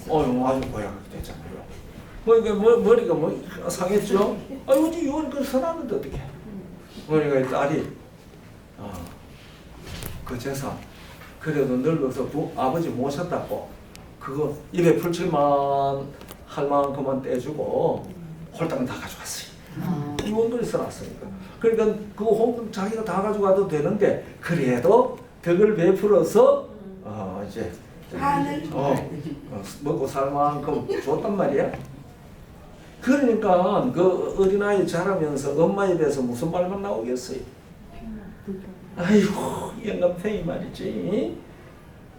아주 고약하게 됐잖아요. 그러니까 머리가 상했죠. 아이고 이건 그 선하는데 어떻게? 그러니까 딸이 그 재산 그래도 늙어서 아버지 모셨다고 그거 입에 풀칠만 할 만큼만 떼주고 홀딱 다 가져갔어요. 이원들이 써놨으니까. 그러니까 그 홍금 자기가 다 가져가도 되는데 그래도 덕을 베풀어서 이제 먹고 살 만큼 줬단 말이야. 그러니까 그 어린아이 자라면서 엄마 입에서 무슨 말만 나오겠어요? 아이고 영감탱이 말이지.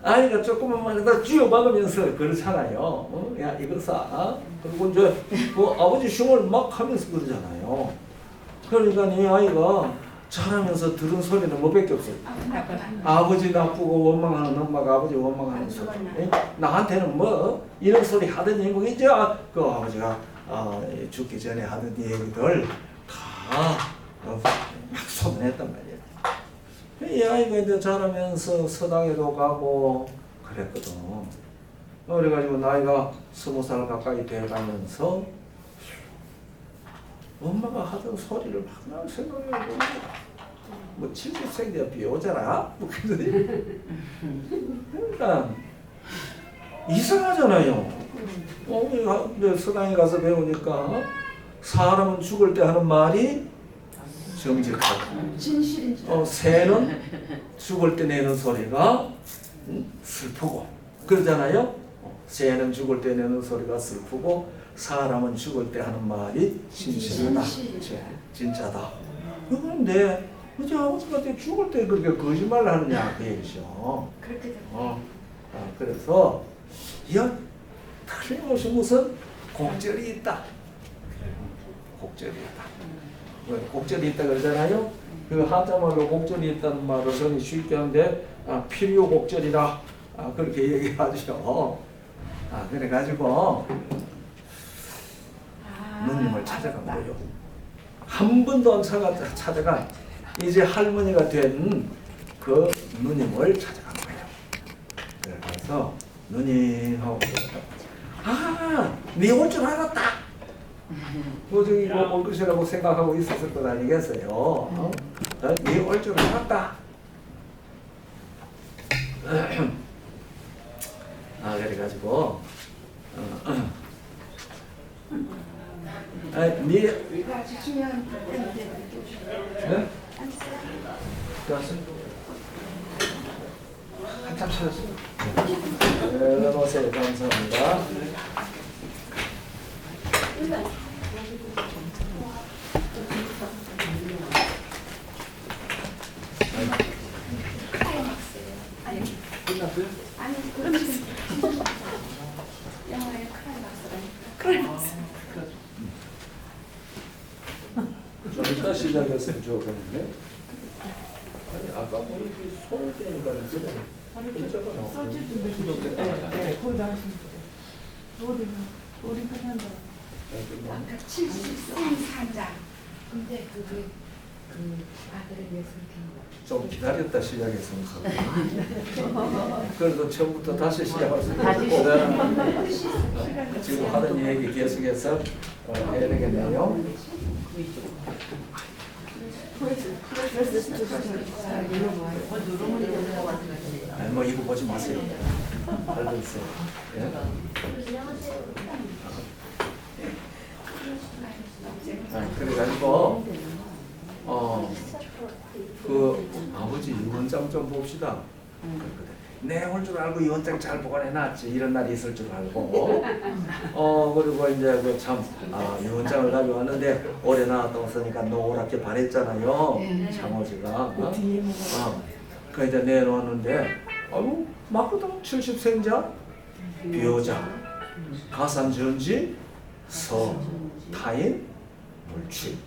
아이가 조금만 말해도 쥐어박으면서 그렇잖아요. 야 이거 사. 그리고 이제 아버지 흉을 막 하면서 그러잖아요. 그러니까 이 아이가 자라면서 들은 소리는 뭐밖에 없어요. 아버지 나쁘고 원망하는 엄마가 아버지 원망하는 소리. 나한테는 뭐 이런 소리 하더니 뭐 이제 그 아버지가 죽기 전에 하던 얘기들 다 막 소문했단 말이에요. 이 아이가 이제 자라면서 서당에도 가고 그랬거든. 그래가지고 나이가 20살 가까이 돼가면서 엄마가 하던 소리를 막 생각해보고 뭐 70세인데 비오잖아? 뭐 그러더니 그러니까 이상하잖아요. 서당에 가서 배우니까 사람은 죽을 때 하는 말이 정직하고 새는 죽을 때 내는 소리가 슬프고 그러잖아요. 새는 죽을 때 내는 소리가 슬프고 사람은 죽을 때 하는 말이 진실하다. 진짜다. 그런데 어제 아버지가 죽을 때 그렇게 거짓말을 하느냐 그 얘기죠. 그렇게 그래서 틀림없이 무슨 곡절이 있다. 곡절이 있다. 곡절이 있다 그러잖아요. 그 한자말로 곡절이 있다는 말을 저는 쉽게 하는데 필요 곡절이다. 그렇게 얘기하죠. 그래가지고 누님을 찾아간 거예요. 한 번도 안 찾아간 이제 할머니가 된 그 누님을 찾아간 거예요. 그래서 누님하고 네 올 줄 알았다. 저기 올 것이라고 생각하고 있었을 것 아니겠어요? 네 올 줄 알았다. 그래가지고 네? 한참 찾았어요. 오세요. 감사합니다. 끝났어요? 아니 그러면 영화의 클라이막스. 좀 이따 시작했으면 좋겠는데. 아니 아까 우리 손을 떼니까 그래. 거기다 하시면 돼요. 우리 끝난다. 아까 73장. 근데 그게 그 아들에 대해서 좀 기다렸다 시작했으면 좋겠는데. 그래도 처음부터 다시 시작할 수 있고 지금 하던 얘기 계속해서 해야 되겠네요. 뭐 이거 보지 마세요. 알고 있어요. 그래가지고 그 아버지 유언장 좀 봅시다. 내 올 줄 알고 유언장 잘 보관해놨지. 이런 날이 있을 줄 알고. 그리고 이제 그 참 유언장을 가져왔는데 올해 나왔다 왔으니까 노랗게 바랬잖아요. 장호지가. 그 이제 내놓았는데 막거든 70생자 비호자 가산전지 타인 물취.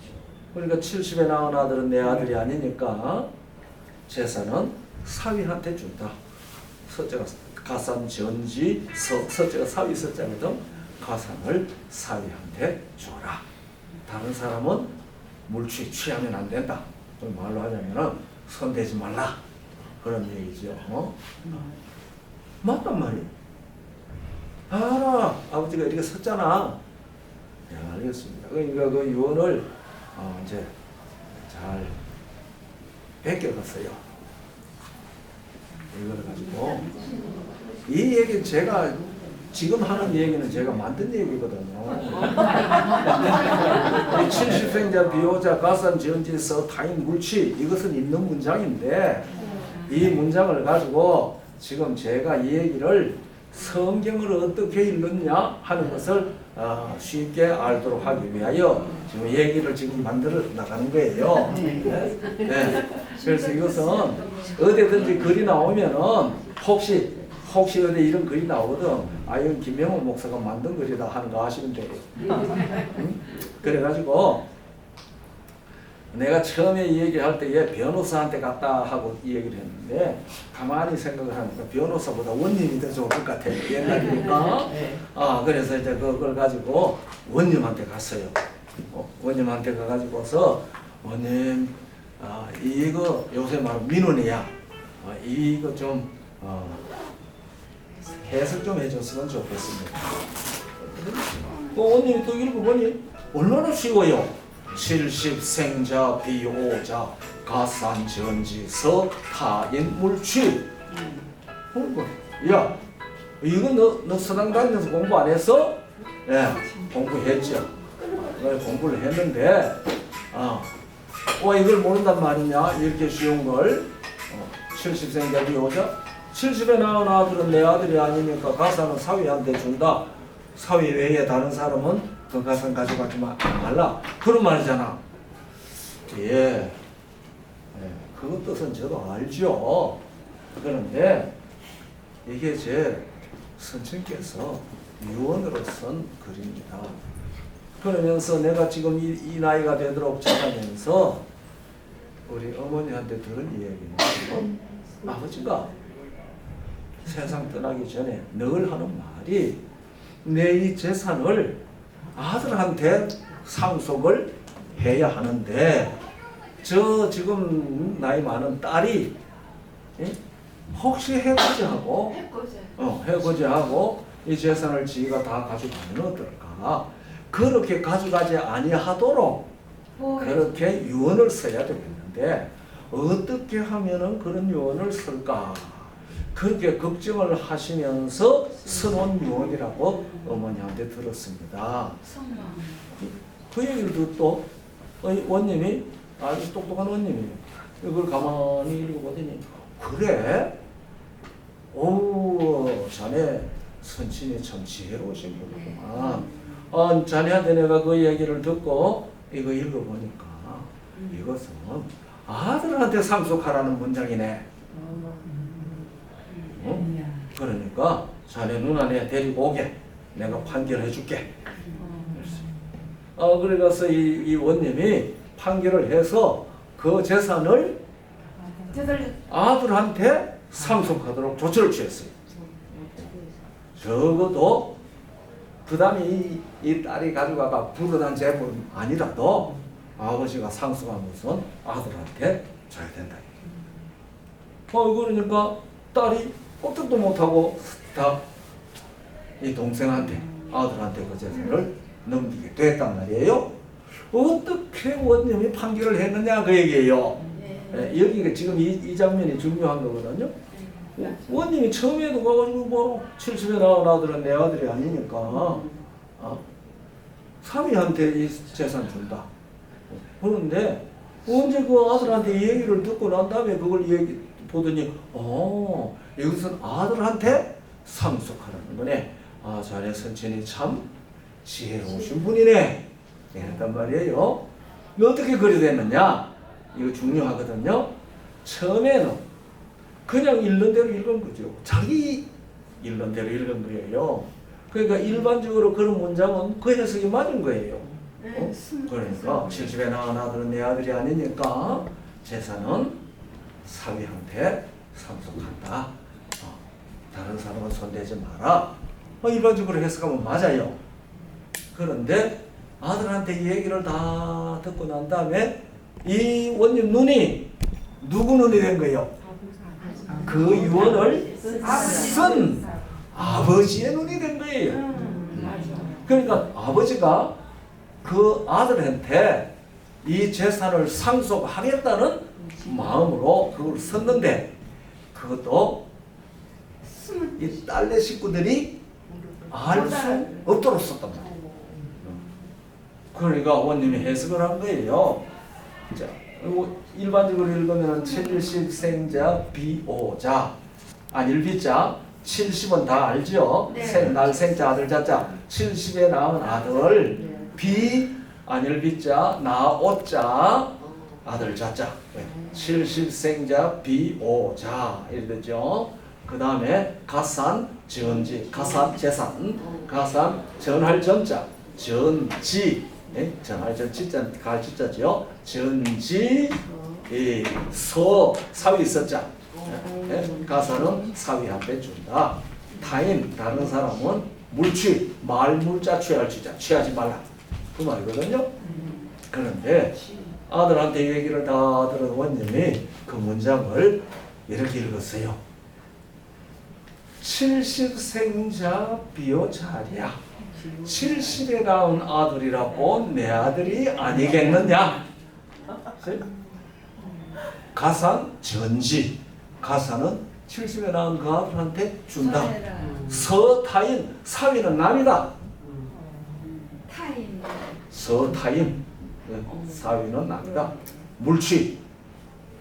그러니까 70에 낳은 아들은 내 아들이 아니니까 재산은 사위한테 준다. 서자가 가산전지 서자가 사위 서자거든. 가산을 사위한테 줘라. 다른 사람은 물취 취하면 안 된다. 말로 하자면은 손대지 말라. 그런 얘기죠. 맞단 말이에요. 알아. 아버지가 이렇게 썼잖아. 네, 알겠습니다. 그러니까 그 유언을 이제 잘 베껴갔어요. 이걸 가지고 이 얘기 제가 지금 하는 얘기는 제가 만든 얘기거든요. 70생자 비호자 가산 전지서 타인 물치 이것은 있는 문장인데 이 문장을 가지고 지금 제가 이 얘기를 성경을 어떻게 읽느냐 하는 것을 쉽게 알도록 하기 위하여 지금 얘기를 지금 만들어 나가는 거예요. 네? 네. 그래서 이것은 어디든지 글이 나오면은 혹시 어디 이런 글이 나오거든. 이건 김명호 목사가 만든 글이다 하는 거 아시면 돼요. 응? 그래가지고 내가 처음에 이 얘기할 때에 변호사한테 갔다 하고 이 얘기를 했는데 가만히 생각을 하니까 변호사보다 원님이 더 좋을 것 같아요. 옛날이니까. 그래서 이제 그걸 가지고 원님한테 갔어요. 원님한테 가가지고서 원님 이거 요새 말하면 민원이야. 이거 좀 해석 좀 해줬으면 좋겠습니다. 원님이 또 읽어보니 얼마나 쉬워요. 70생자 비호자 가산 전지서 타인 물취. 야, 이거 너 서당 다니면서 공부 안 했어? 네, 공부했죠. 공부를 했는데, 이걸 모른단 말이냐? 이렇게 쉬운 걸. 70생자 비호자? 70에 낳은 아들은 내 아들이 아니니까 가산은 사위한테 준다. 사위 외에 다른 사람은 그 가산 가져가지 말라. 그런 말이잖아. 예. 그 뜻은 저도 알죠. 그런데 이게 제 선생님께서 유언으로 쓴 글입니다. 그러면서 내가 지금 이 나이가 되도록 자라면서 우리 어머니한테 들은 이야기는 아버지가 세상 떠나기 전에 늘 하는 말이 내 이 재산을 아들한테 상속을 해야 하는데 저 지금 나이 많은 딸이 혹시 해코지하고 해코지하고 이 재산을 지가 다 가져가면 어떨까? 그렇게 가져가지 아니하도록 그렇게 유언을 써야 되겠는데 어떻게 하면은 그런 유언을 쓸까? 그렇게 걱정을 하시면서 써놓은 유언이라고 어머니한테 들었습니다. 그 얘기를 듣고 원님이 아주 똑똑한 원님이에요. 이걸 가만히 읽어보더니 그래? 오, 자네 선친이 참 지혜로우신 분이구만. 자네한테 내가 그 얘기를 듣고 이거 읽어보니까 이것은 아들한테 상속하라는 문장이네. 그러니까 자네 누나 내 데리고 오게. 내가 판결해 줄게. 그래서 이 원님이 판결을 해서 그 재산을 아들한테 상속하도록 조처를 취했어요. 적어도 그 다음에 이 딸이 가져가가 불어난 재물은 아니라도 아버지가 상속한 것은 아들한테 줘야 된다. 그러니까 딸이 꼼짝도 못하고 다 이 동생한테 아들한테 그 재산을 넘기게 됐단 말이에요. 어떻게 원님이 판결을 했느냐 그 얘기예요. 여기가 지금 이 장면이 중요한 거거든요. 원님이 처음에도 가가지고 뭐 70에 낳은 아들은 내 아들이 아니니까 사위한테 이 재산 준다. 그런데 언제 그 아들한테 이 얘기를 듣고 난 다음에 그걸 보더니 이것은 아들한테 상속하라는 거네. 자네 선친이 참 지혜로우신 분이네. 이랬단 말이에요. 어떻게 그리 됐느냐? 이거 중요하거든요. 처음에는 그냥 읽는 대로 읽은 거죠. 자기 읽는 대로 읽은 거예요. 그러니까 일반적으로 그런 문장은 그 해석이 맞은 거예요. 그러니까 70에 낳은 아들은 내 아들이 아니니까 재산은 사위한테 상속한다. 다른 사람은 손대지 마라. 일반적으로 해석하면 맞아요. 그런데 아들한테 이 얘기를 다 듣고 난 다음에 이 원님 눈이 누구 눈이 된 거예요? 그 유언을 쓴 아버지의 눈이 된 거예요. 그러니까 아버지가 그 아들한테 이 재산을 상속하겠다는 마음으로 그걸 썼는데 그것도 이 딸네 식구들이 알 수 없도록 썼단 말이에요. 그러니까 어머님이 해석을 한 거예요. 자, 일반적으로 읽으면 70생자 비오자 일비자 70은 다 알죠? 네. 날 생자 아들 자자 70에 낳은 아들 비 일비자 나 오자 아들 자자 70생자 비오자 이러죠. 그 다음에 가산 전지 가산 재산 가산 전할 전자 전지 전할 전지자 갈지자죠. 전지 서 사위 서자 가산은 사위한테 준다. 타인 다른 사람은 물취 말물자 취할 취자 취하지 말라 그 말이거든요. 그런데 아들한테 얘기를 다 들은 원님이 그 문장을 이렇게 읽었어요. 70생자 비오자리야 70에 낳은 아들이라고 내 아들이 아니겠느냐. 가산 전지 가산은 70에 낳은 그 아들한테 준다. 서타인 사위는 남이다. 타인 서타인 사위는 남이다. 물취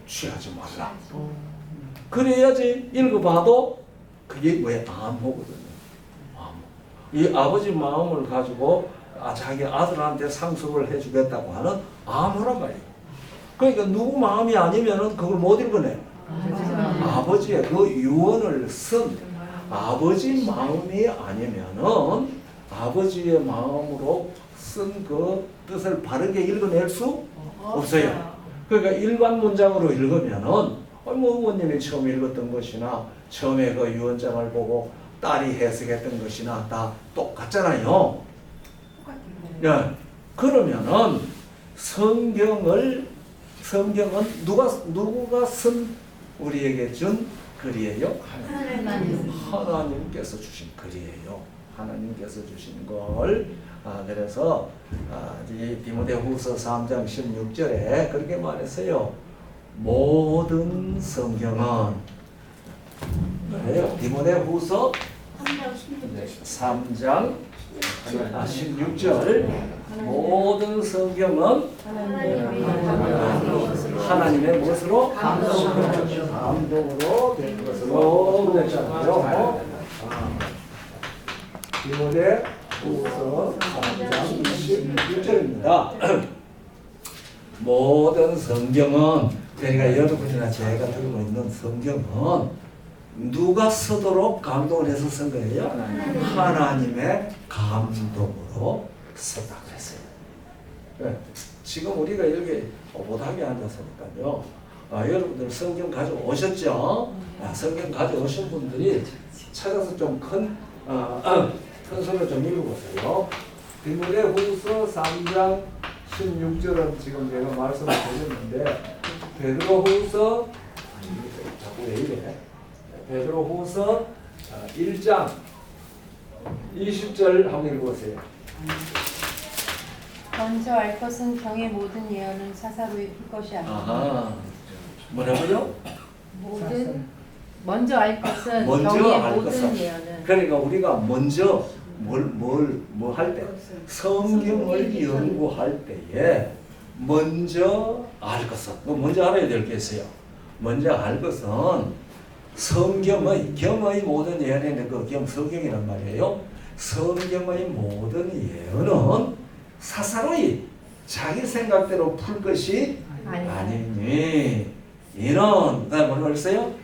취하지 말라. 그래야지 읽어봐도 그게 왜 암호거든요. 암호. 이 아버지 마음을 가지고 자기 아들한테 상속을 해주겠다고 하는 암호란 말이에요. 그러니까 누구 마음이 아니면은 그걸 못 읽어내. 아버지의 그 유언을 쓴 아버지 마음이 아니면은 아버지의 마음으로 쓴 그 뜻을 바르게 읽어낼 수 없어요. 그러니까 일반 문장으로 읽으면은 뭐 의원님이 처음 읽었던 것이나 처음에 그 유언장을 보고 딸이 해석했던 것이나 다 똑같잖아요. 네. 그러면은 성경은 누가 쓴 우리에게 준 글이에요? 하나님께서 주신 글이에요. 하나님께서 주신 걸. 그래서 이 디모데후서 3장 16절에 그렇게 말했어요. 모든 성경은 뭐예요? 디모데후서 3장 16절 모든 성경은 하나님의 무엇으로? 감동으로 된 것으로 되잖아요. 디모데후서 3장 16절입니다. 모든 성경은 그러니까 여러분이나 제가 들고 있는 성경은 누가 쓰도록 감동을 해서 쓴 거예요? 하나님의 감동으로 썼다 그랬어요. 네. 지금 우리가 여기 오붓하게 앉았으니까요. 여러분들 성경 가져오셨죠? 성경 가져오신 분들이 찾아서 좀 큰 소리로 좀 읽어보세요. 디모데후서 3장 16절은 지금 제가 말씀을 드렸는데 베드로후서 자꾸 왜 이래? 베드로후서 1장 20절 한번 읽어보세요. 먼저 알 것은 병의 모든 예언은 사사로이 풀 것이 아니라 뭐라고요? 먼저 알 것은 먼저 병의 알 모든 것은. 예언은 그러니까 우리가 먼저 뭐 할 때 성경을 연구할 때에 먼저 알 것은 먼저 알아야 될 게 있어요. 먼저 알 것은 성경의 겸의 모든 예언에는 그 겸 성경이란 말이에요. 성경의 모든 예언은 사사로이 자기 생각대로 풀 것이 아니니 이런 뭐라고 했어요?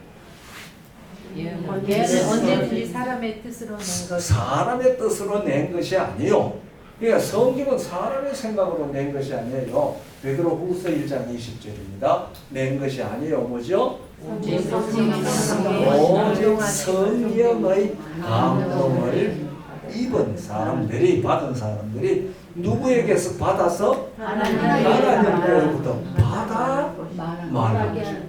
예언은 언제든지 사람의 뜻으로 낸 것. 사람의 뜻으로 낸 것이 아니요. 그러니까 성경은 사람의 생각으로 낸 것이 아니에요. 베드로후서 1장 20절입니다. 낸 것이 아니에요. 뭐죠? 오직 성령의 감동을 입은 사람들이 받은 사람들이 누구에게서 받아서 하나님으로부터 받아 말하는 것입니다.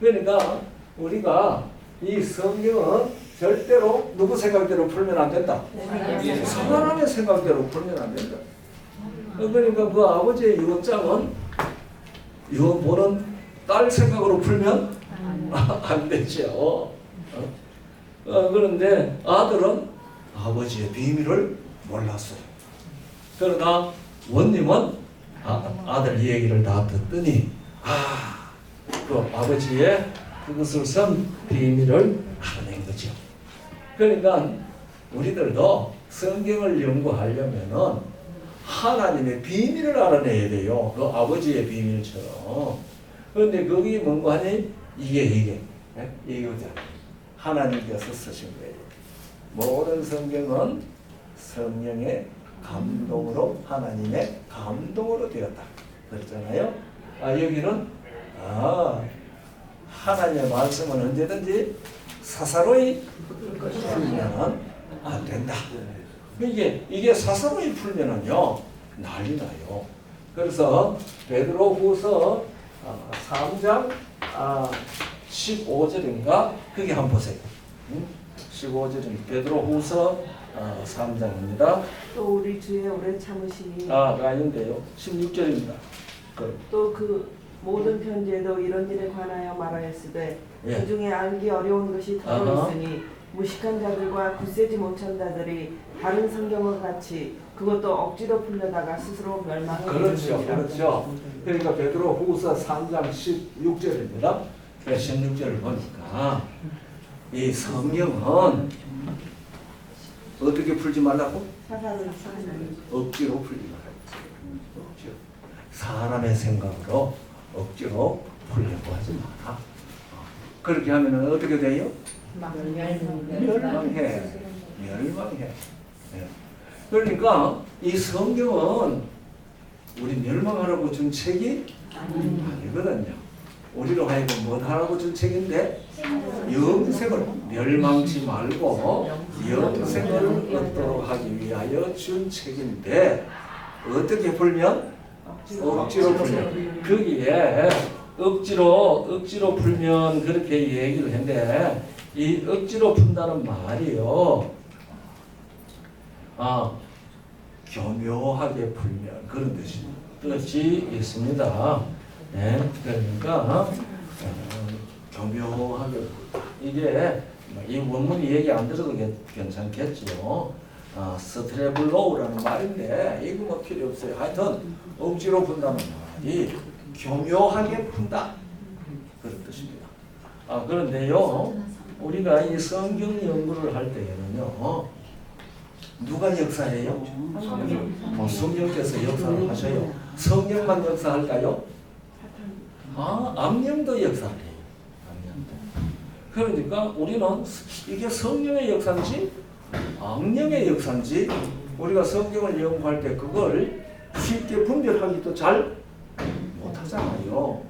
그러니까 우리가 이 성경은 절대로 누구 생각대로 풀면 안 된다. 사람의 생각대로 풀면 안 된다. 그러니까 그 아버지의 유언장은 유언 보는 딸 생각으로 풀면 안 되죠. 그런데 아들은 아버지의 비밀을 몰랐어요. 그러나 원님은 아들 얘기를 다 듣더니 그 아버지의 그것을 선 비밀을 알아낸 거죠. 그러니까 우리들도 성경을 연구하려면은 하나님의 비밀을 알아내야 돼요. 그 아버지의 비밀처럼. 그런데 거기 뭔가 하니 이게 이거죠. 하나님께서 쓰신 거예요. 모든 성경은 성령의 감동으로 하나님의 감동으로 되었다. 그랬잖아요. 여기는 하나님의 말씀은 언제든지 사사로이 풀면은 안 된다. 이게 사사로이 풀면은요 난리 나요. 그래서 베드로후서 3장 15절인가 그게 한번 보세요. 15절은 베드로후서 3장입니다. 또 우리 주의 오래 참으시니 아닌데요. 16절입니다. 또 그 모든 편지에도 이런 일에 관하여 말하였으되 그 중에 알기 어려운 것이 더러 있으니 무식한 자들과 굳세지 못한 자들이 다른 성경과 같이 그것도 억지로 풀려다가 스스로 멸망을 그렇죠. 그러니까 베드로후서 3장 16절입니다. 16절을 보니까 이 성경은 어떻게 풀지 말라고? 억지로 풀지 말라고. 억지로. 사람의 생각으로 억지로 풀려고 하지 마라. 그렇게 하면 어떻게 돼요? 멸망해. 그러니까 이 성경은 우리 멸망하라고 준 책이 아니거든요. 우리로 하여금 뭐 하라고 준 책인데 영생을 멸망치 말고 영생을 얻도록 하기 위하여 준 책인데 어떻게 풀면? 억지로 풀면. 거기에 억지로 풀면 그렇게 얘기를 했는데 이 억지로 푼다는 말이요. 교묘하게 풀면 그런 뜻이 있습니다. 네, 그러니까 교묘하게 이게 이 원문이 얘기 안 들어도 괜찮겠죠. 스트레블로우라는 말인데 이거 뭐 필요 없어요. 하여튼 억지로 푼다는 말이 교묘하게 푼다 그런 뜻입니다. 그런데요 우리가 이 성경 연구를 할 때에는요 누가 역사해요? 성령께서 역사를 하셔요. 성령만 역사할까요? 악령도 역사를 해요. 그러니까 우리는 이게 성령의 역사인지 악령의 역사인지 우리가 성경을 연구할 때 그걸 쉽게 분별하기도 잘 못하잖아요.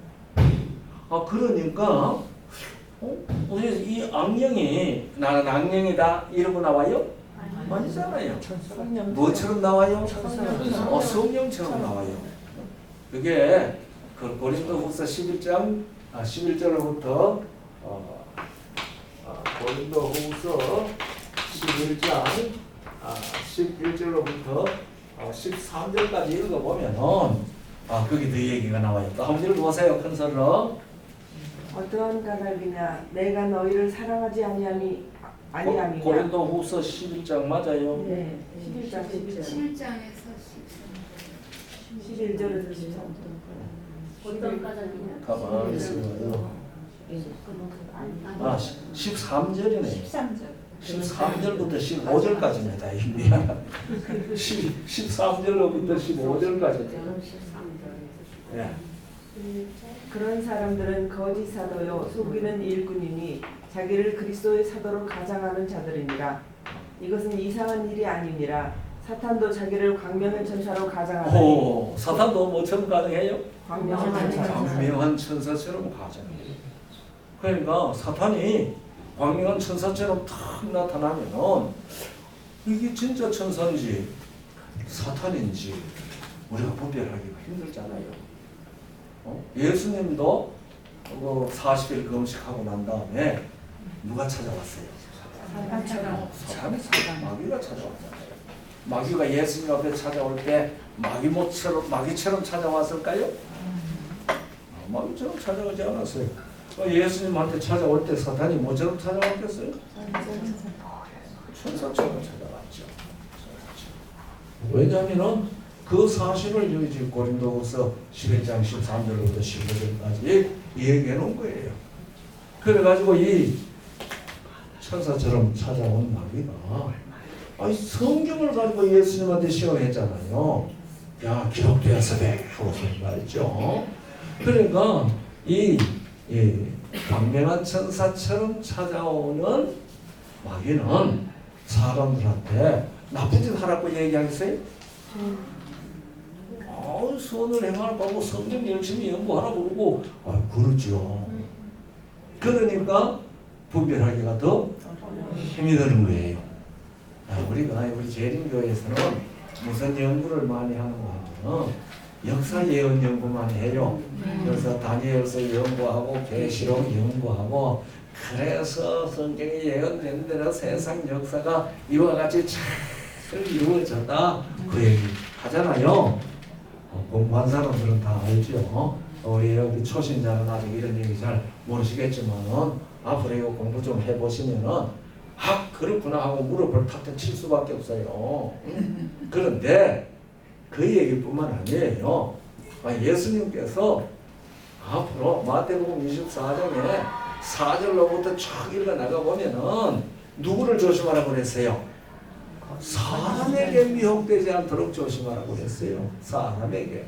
그러니까 우리 이 악령이 나는 악령이다 이러고 나와요? 아니잖아요. 뭐처럼 나와요? 성령처럼 나와요. 그게 그 고린도후서 11장 11절로부터 고린도후서 11장 11절로부터 13절까지 읽어보면은 거기 더 얘기가 나와요. 또 한 번 읽어보세요. 큰 소리로. 어떠한 까닭이냐 내가 너희를 사랑하지 아니하니냐. 고린도후서 11장 맞아요? 네. 11장 7장에서 11절에서 13절. 어떤 까닭이냐? 가만히 있어요. 13절이네. 13절부터 15절까지입니다. 미안합니다. 13절로부터 15절까지. 예. 그런 사람들은 거짓 사도요 속이는 일꾼이니 자기를 그리스도의 사도로 가장하는 자들이니라. 이것은 이상한 일이 아니니라. 사탄도 자기를 광명의 천사로 가장하더니 사탄도 뭐처럼 가장해요? 광명한 천사처럼 가장해요. 그러니까 사탄이 광명한 천사처럼 탁 나타나면은 이게 진짜 천사인지 사탄인지 우리가 분별하기가 힘들잖아요. 예수님도 40일 금식하고 난 다음에 누가 찾아왔어요? 사람이 마귀가 찾아왔잖아요. 마귀가 예수님 앞에 찾아올 때 마귀처럼 찾아왔을까요? 마귀처럼 찾아오지 않았어요. 예수님한테 찾아올 때 사탄이 뭐처럼 찾아왔겠어요? 천사처럼 찾아왔죠. 왜냐하면 그 사실을 여기 지금 고린도후서 11장 13절부터 15절까지 얘기해 놓은 거예요. 그래가지고 이 천사처럼 찾아온 마귀가 성경을 가지고 예수님한테 시험했잖아요. 야, 기록되었으되 하고 말이죠. 그러니까 이 광명한 천사처럼 찾아오는 마귀는 사람들한테 나쁜 짓 하라고 얘기하겠어요? 선을 행할 거고 성경 열심히 연구하라 그러고 그러죠. 그러니까 분별하기가 더 힘이 드는 거예요. 우리 재림교회에서는 무슨 연구를 많이 하는 거 하면 역사 예언 연구 많이 해요. 그래서 다니엘서 연구하고 계시록 연구하고 그래서 성경에 예언된 대로 세상 역사가 이와 같이 잘 이루어졌다 그 얘기 하잖아요. 공부한 사람들은 다 알죠. 우리 여기 초신자는 아직 이런 얘기 잘 모르시겠지만은 앞으로 이거 공부 좀 해보시면은 그렇구나 하고 무릎을 탁탁 칠 수밖에 없어요. 그런데 그 얘기뿐만 아니에요. 예수님께서 앞으로 마태복음 24장에 4절로부터 쫙 읽어 나가 보면은 누구를 조심하라고 그랬어요? 사람에게 미혹되지 않도록 조심하라고 했어요. 사람에게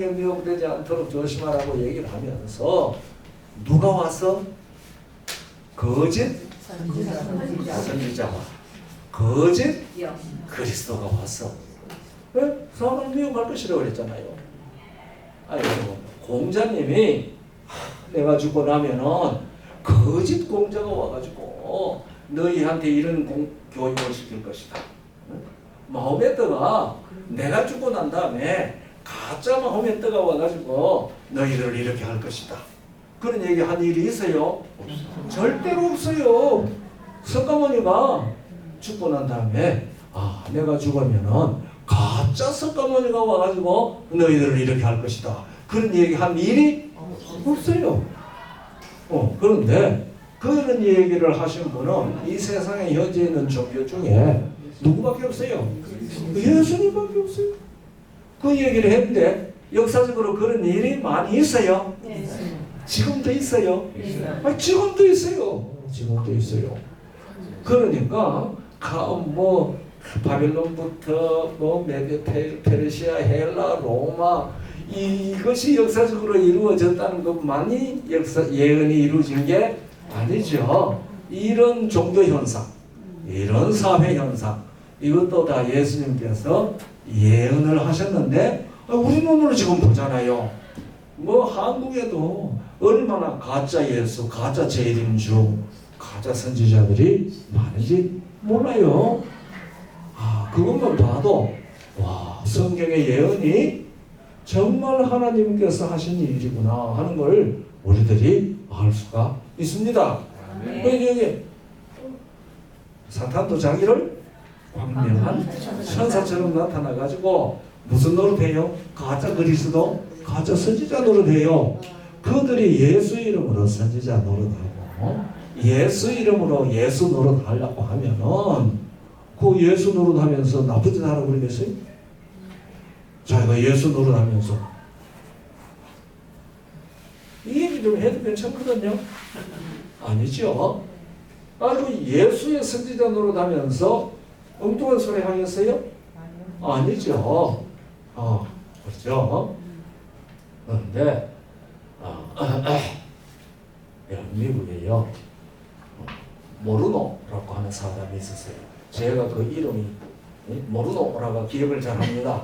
미혹되지 않도록 조심하라고 얘기를 하면서 누가 와서 거짓 선지자와 거짓 그리스도가 왔어. 왜? 사람을 미혹할 것이라고 그랬잖아요. 공자님이 내가 죽고 나면은 거짓 공자가 와가지고 너희한테 이런 교육을 시킬 것이다. 마호메트가 내가 죽고 난 다음에 가짜 마호메트가 와가지고 너희들을 이렇게 할 것이다. 그런 얘기 한 일이 있어요? 절대로 없어요. 석가모니가 죽고 난 다음에 내가 죽으면은 가짜 석가모니가 와가지고 너희들을 이렇게 할 것이다. 그런 얘기 한 일이 없어요. 그런데 그런 얘기를 하신 분은 이 세상에 현재 있는 종교 중에 누구밖에 없어요? 예수님밖에 없어요. 그 얘기를 했는데 역사적으로 그런 일이 많이 있어요. 지금도 있어요. 지금도 있어요. 지금도 있어요. 그러니까 바빌론부터 메디 페르시아, 헬라, 로마 이것이 역사적으로 이루어졌다는 것만이 예언이 이루어진 게 아니죠. 이런 종교 현상, 이런 사회 현상, 이것도 다 예수님께서 예언을 하셨는데 우리 눈으로 지금 보잖아요. 한국에도 얼마나 가짜 예수, 가짜 재림주, 가짜 선지자들이 많은지 몰라요. 그것만 봐도 성경의 예언이 정말 하나님께서 하신 일이구나 하는 걸 우리들이 알 수가 있습니다. 여기 사탄도 자기를 광명한 천사처럼 나타나가지고 무슨 노릇해요? 가짜 그리스도, 가짜 선지자 노릇해요. 그들이 예수 이름으로 선지자 노릇하고 예수 이름으로 예수 노릇하려고 하면은 그 예수 노릇하면서 나쁜 짓 하라고 그러겠어요? 자기가 예수 노릇하면서 이 얘기 좀 해도 괜찮거든요. 아니죠. 예수의 선지자 노릇하면서 엉뚱한 소리 하겠어요? 아니죠. 그렇죠. 그런데 미국에요 모르노라고 하는 사람이 있었어요. 제가 그 이름이 모르노라고 기억을 잘합니다.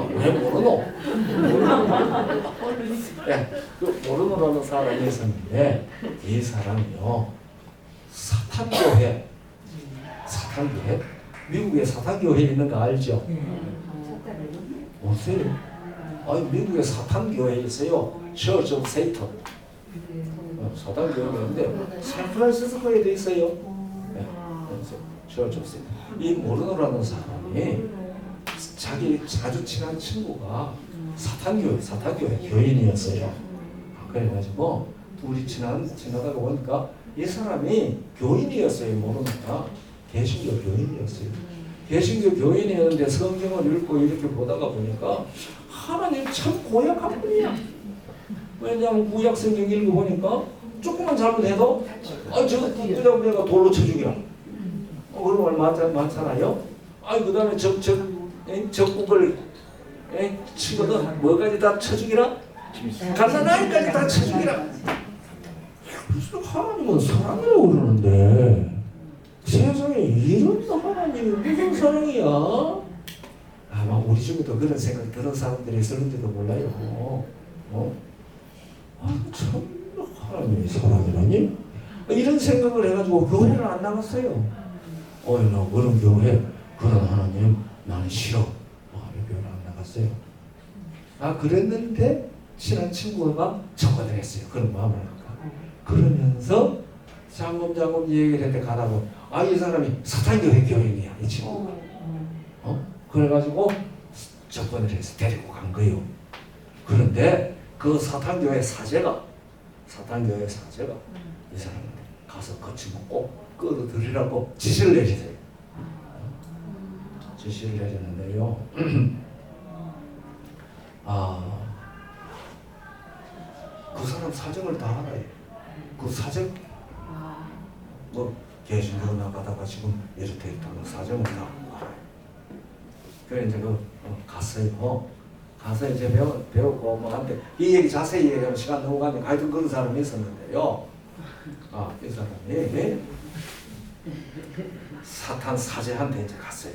왜 모르노? 그 모르노라는 사람이 있었는데 이 사람이요 사탄교회 미국에 사탄교회 있는 거 알죠? 없어요. 미국에 사탄교회 있어요. Church of Satan. 사탄교회인데 샌프란시스코에도 있어요. 쉬어줬어요. 이 모르노라는 사람이 자기 아주 친한 친구가 사탄교회 교인이었어요. 그래가지고 둘이 지나다가 보니까 이 사람이 교인이었어요. 모르노가 개신교 교인이었어요. 개신교 교인이었는데 성경을 읽고 이렇게 보다가 보니까 하나님 참 고약한 분이야. 왜냐하면 구약 성경 읽어보니까 조금만 잘못해도 저 그냥 내가 돌로 쳐 죽이라. 그런 말 많잖아요. 그 다음에 적국을 치거든 뭐까지 다 쳐 죽이라? 가사나이까지 다 쳐 죽이라. 하나님은 사랑이라고 그러는데 세상에 이런 하나님이 무슨 사랑이야? 아마 우리 중에도 그런 생각 들은 사람들이 있을지도 몰라요. 참 하나님이 사랑이라니? 이런 생각을 해가지고 교회를 안 나갔어요. 나 그런 교회 그런 하나님 나는 싫어. 교회를 안 나갔어요. 그랬는데 친한 친구가 접근을 했어요. 그런 마음을 갖고. 그러면서 장검 얘기를 했는데 가다 보면 이 사람이 사탄교회 교인이야 이 친구가. 그래가지고 접근을 해서 데리고 간 거예요. 그런데 그 사탄교회 사제가 이 사람한테 가서 거침먹고 끌어들이라고 지시를 내리세요. 지시를 내렸는데요. 그 사람 사정을 다 알아요. 그 사정 개신교 나가다가 지금 이렇게 있다는 사정을 다 알아요. 그래 이제 갔어요. 가서 이제 배우고 한데 이 얘기 자세히 얘기하면 시간 너무 가니까 하여튼 그런 사람이 있었는데요. 이 사람이 사탄 사제한테 이제 갔어요.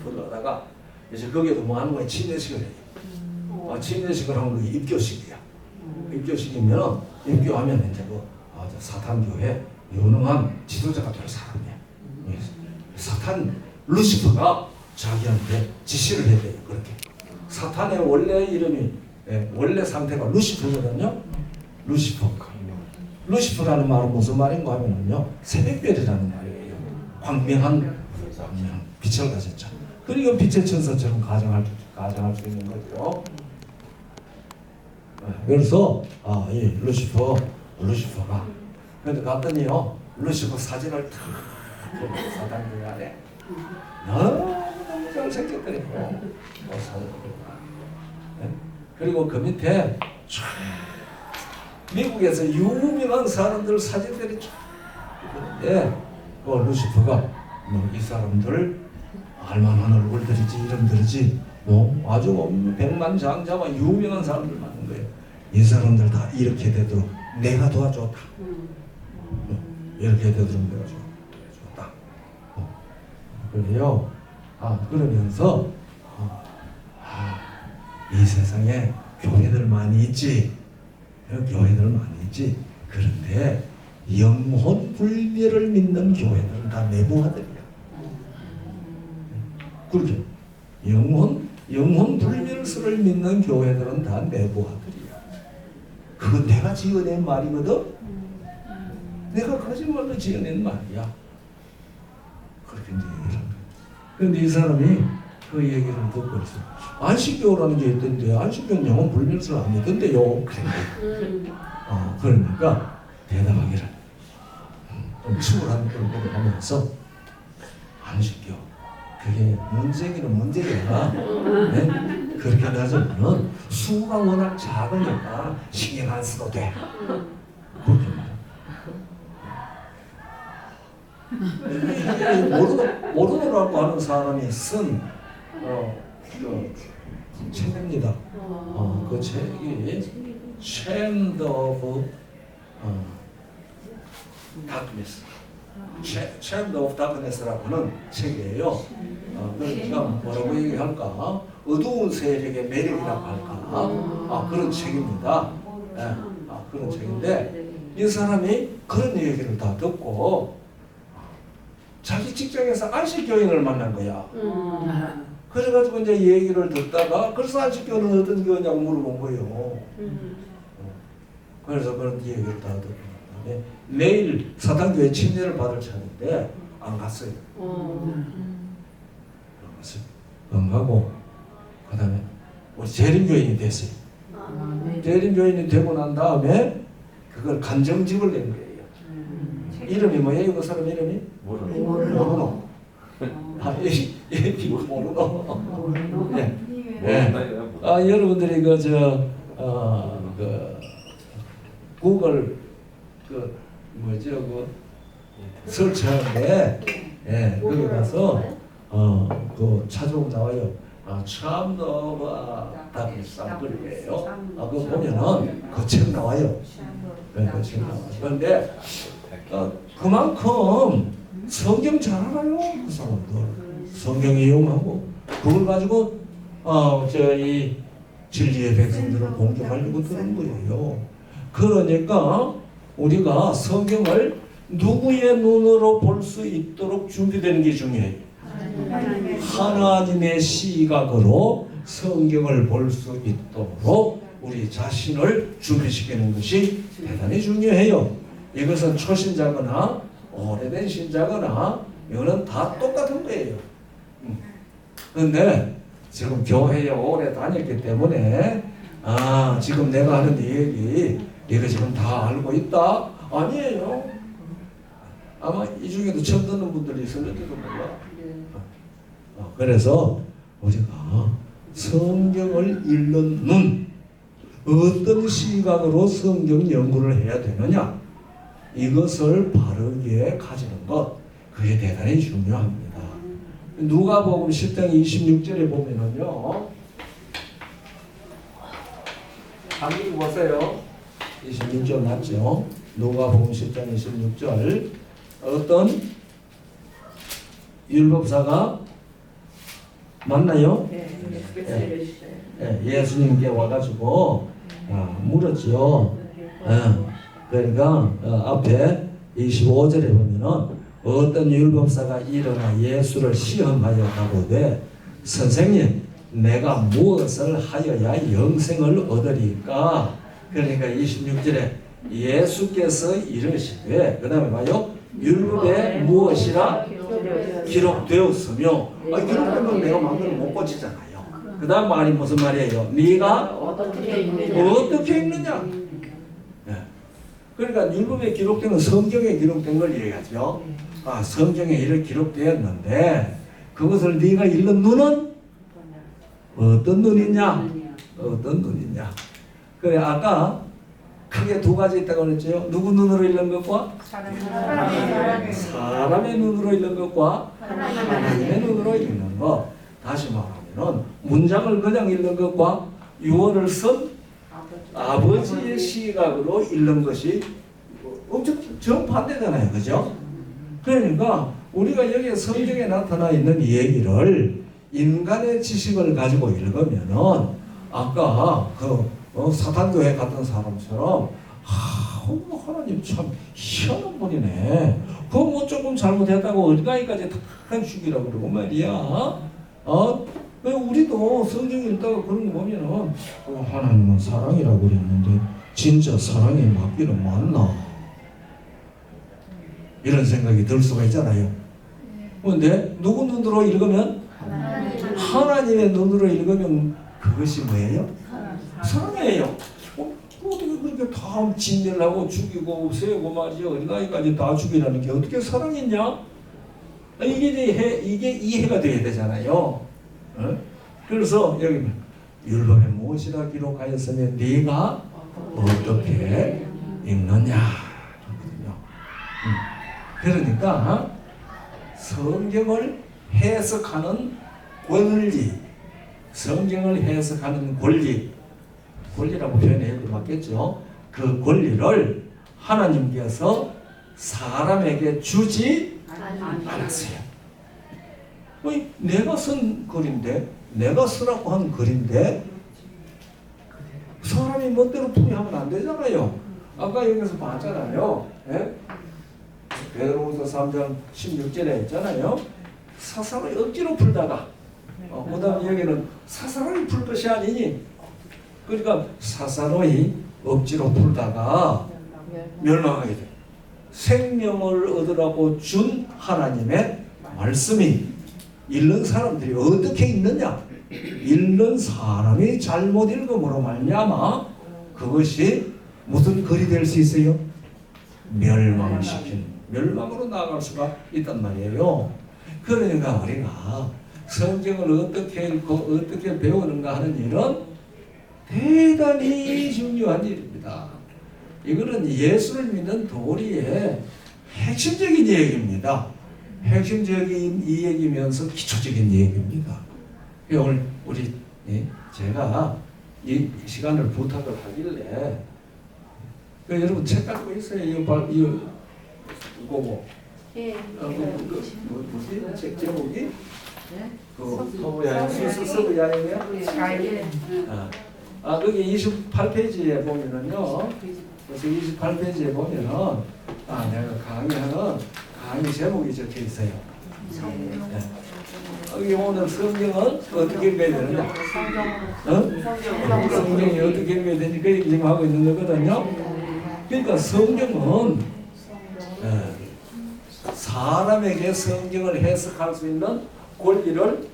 불러다가 이제 거기에도 뭐 하는 거야? 침례식을 해요. 침례식을 하는 거 입교식이야. 입교식이면 입교하면 이제 사탄교회 유능한 지도자가 될 사람이야. 사탄 루시퍼가 자기한테 지시를 해야 돼요. 그렇게. 사탄의 원래 이름이 원래 상태가 루시퍼거든요. 루시퍼라는 말은 무슨 말인가 하면요, 새벽별이라는 말이에요. 광명한 빛을 가졌죠. 그리고 빛의 천사처럼 가정할 수 있는 거죠. 그래서 이 루시퍼가 근데 갔더니요, 루시퍼 사진을 탁 사탄교회 안에 너무 잘생겼더니요. 그리고 그 밑에 미국에서 유명한 사람들 사진들이 쫙 있는데 그 루시퍼가 이 사람들 알만한 얼굴들이지 이름들이지 아주 백만장자와 유명한 사람들 많은 거예요. 이 사람들 다 이렇게 되도록 내가 도와줬다. 이렇게 되도록 내가 도와줬다. 그래요. 그러면서 이 세상에 교회들 많이 있지. 그런데 영혼 불멸을 믿는 교회들은 다 내부아들이야. 그렇죠? 영혼 불멸설을 믿는 교회들은 다 내부아들이야. 그건 내가 지어낸 말이거든. 내가 거짓말로 지어낸 말이야. 그렇게 이제 얘기를 합니다. 그런데 이 사람이 그 얘기를 듣고 있어. 안식교라는 게 있던데 안식교는 영혼 불멸설 안 믿던데요. 그러니까 대답하기를 좀 침울한 얼굴을 하면서 안식교 그게 문제기는 문제야. 네? 그렇게 따지면 수가 워낙 작으니까 신경 안 써도 돼. 그렇게 말이야. 모르노라고 하는 사람이 쓴 책입니다. 그 책이 Chained of Darkness. Chained of Darkness라고 하는 책이에요. 그러니까 뭐라고 얘기할까? 어두운 세력의 매력이라고 할까? 그런 책입니다. 그런 책인데 이 사람이 그런 얘기를 다 듣고 자기 직장에서 안식교인을 만난 거야. 그래가지고 이제 얘기를 듣다가 그래서 안식교는 어떤 교냐고 물어본 거예요. 그래서 그런 얘기를 다 듣고 내일 사탄교회 침례를 받을 차인데 안 갔어요. 안 가고 그다음에 우리 재림교인이 됐어요. 재림교인이 되고 난 다음에 그걸 간정집을 낸 거예요. 이름이 뭐예요? 그 사람 이름이? 모르노. 얘기 모르노. 예. 예. 여러분들이 그 구글 설치하는데 거기 가서 그 찾아보면 나와요. 참 너무 답이 쌍글이에요. 그거 보면은 그 책 나와요. 그 책 나와요. 그런데 그만큼 성경 잘 알아요. 그 사람들 성경 이용하고 그걸 가지고 저희 진리의 백성들을 공격하려고 그런 거예요. 그러니까 우리가 성경을 누구의 눈으로 볼 수 있도록 준비되는 게 중요해요. 하나님의 시각으로 성경을 볼 수 있도록 우리 자신을 준비시키는 것이 대단히 중요해요. 이것은 초신자거나 오래된 신자거나 이거는 다 똑같은 거예요. 그런데 지금 교회에 오래 다녔기 때문에 지금 내가 하는 얘기 이거 지금 다 알고 있다? 아니에요. 아마 이 중에도 처음 듣는 분들이 있을지도 몰라. 그래서 우리가 성경을 읽는 눈, 어떤 시각으로 성경 연구를 해야 되느냐, 이것을 바르게 가지는 것, 그게 대단히 중요합니다. 누가복음 10장 26절에 보면은요, 한번 보세요. 26절 맞죠? 누가복음 10장 26절. 어떤 율법사가 맞나요? 예수님께 와가지고 물었죠. 그러니까 앞에 25절에 보면은 어떤 율법사가 일어나 예수를 시험하여 가로되 선생님 내가 무엇을 하여야 영생을 얻으리까? 그러니까 26절에 예수께서 이르시되 그 다음에 봐요. 율법에 무엇이라 기록되었으며 기록된 건 내가 마음대로 못 고치잖아요. 그 다음 말이 무슨 말이에요? 네가 어떻게 읽느냐? 그러니까 율법에 기록된 건 성경에 기록된 걸 얘기하죠. 성경에 이렇게 기록되었는데 그것을 네가 읽는 눈은 어떤 눈이냐? 어떤 눈이냐? 그래 아까 크게 두 가지 있다고 그랬죠. 누구 눈으로 읽는 것과 사람의 눈으로 읽는 것과 하나님의 눈으로 읽는 것. 다시 말하면 문장을 그냥 읽는 것과 유언을 쓴 아버지의 시각으로 읽는 것이 엄청 정반대잖아요. 그죠? 그러니까 우리가 여기 성경에 나타나 있는 얘기를 인간의 지식을 가지고 읽으면은 아까 사탄교회 갔던 사람처럼 하나님 참 희한한 분이네. 그거 뭐 조금 잘못했다고 어디까지 다 죽이라고 그러고 말이야. 우리도 성경 읽다가 그런 거 보면은 하나님은 사랑이라고 그랬는데 진짜 사랑이 맞기는 맞나? 이런 생각이 들 수가 있잖아요. 그런데 누구 눈으로 읽으면? 하나님의 눈으로 읽으면 그것이 뭐예요? 사랑이에요. 어떻게 그렇게 다 진멸하고 죽이고 없애고 말이야 어디까지 다 죽이라는 게 어떻게 사랑이냐? 이게 이해가 돼야 되잖아요. 그래서 여기 율법에 무엇이라 기록하였으면 네가 어떻게 읽느냐? 그러니까 성경을 해석하는 권리, 성경을 해석하는 권리라고 표현해도 맞겠죠. 그 권리를 하나님께서 사람에게 주지 않았어요. 내가 쓴 글인데, 내가 쓰라고 한 글인데 사람이 멋대로 풀이하면 안 되잖아요. 아까 여기서 봤잖아요. 베드로후서 3장 16절에 있잖아요. 사사로이 억지로 풀다가 그 다음에 여기는 사사로이 풀 것이 아니니 그러니까 사사로이 억지로 풀다가 멸망하게 돼. 생명을 얻으라고 준 하나님의 말씀이 읽는 사람들이 어떻게 읽느냐? 읽는 사람이 잘못 읽음으로 말미암아 그것이 무슨 글이 될 수 있어요? 멸망을 시키는, 멸망으로 나아갈 수가 있단 말이에요. 그러니까 우리가 성경을 어떻게 읽고 어떻게 배우는가 하는 일은 대단히 중요한 일입니다. 이거는 예수를 믿는 도리의 핵심적인 얘기입니다. 핵심적인 이 얘기면서 기초적인 얘기입니다. 오늘 우리 제가 이 시간을 부탁을 하길래 여러분 책 갖고 있어요. 이거 예. 뭐지? 책 제목이 서부야인이야? 거기 28페이지에 보면은요. 그래서 28페이지에 보면은 내가 강의하는 강의 제목이 적혀 있어요. 여기 오늘 성경은 어떻게 읽어야 되느냐? 성경이 어떻게 읽어야 되는지 그 얘기 지금 하고 있는 거거든요. 그러니까 성경은 사람에게 성경을 해석할 수 있는 권리를